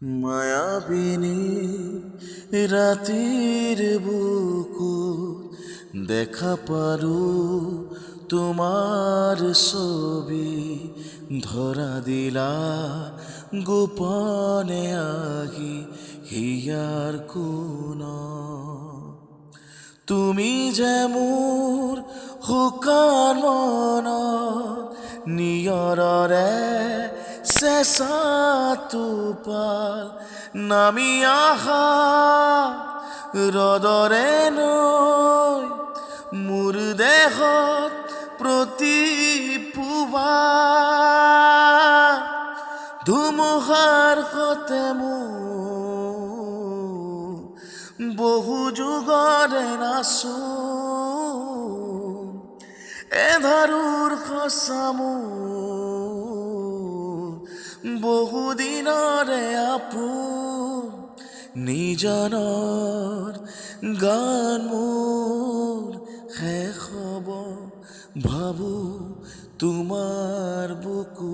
মায়াবিনী রাতির বুকু দেখা পারু তোমার ছবি ধরা দিলা গোপনে আহি হিয়ার কোন তুমি যে মোৰ শুকান মন নিয়ৰৰে চেঁচা টোপাল নামি আহা ৰদৰে নৈ মোৰ দেহত প্ৰতি পুৱা ধুমুহাৰ সতে মোৰ বহু যুগৰে নাচো এধাৰুৰ সঁচামো বহুদিনৰে আপোন নিজানৰ গান মোৰ শেষ হ'ব ভাবো তোমাৰ বুকু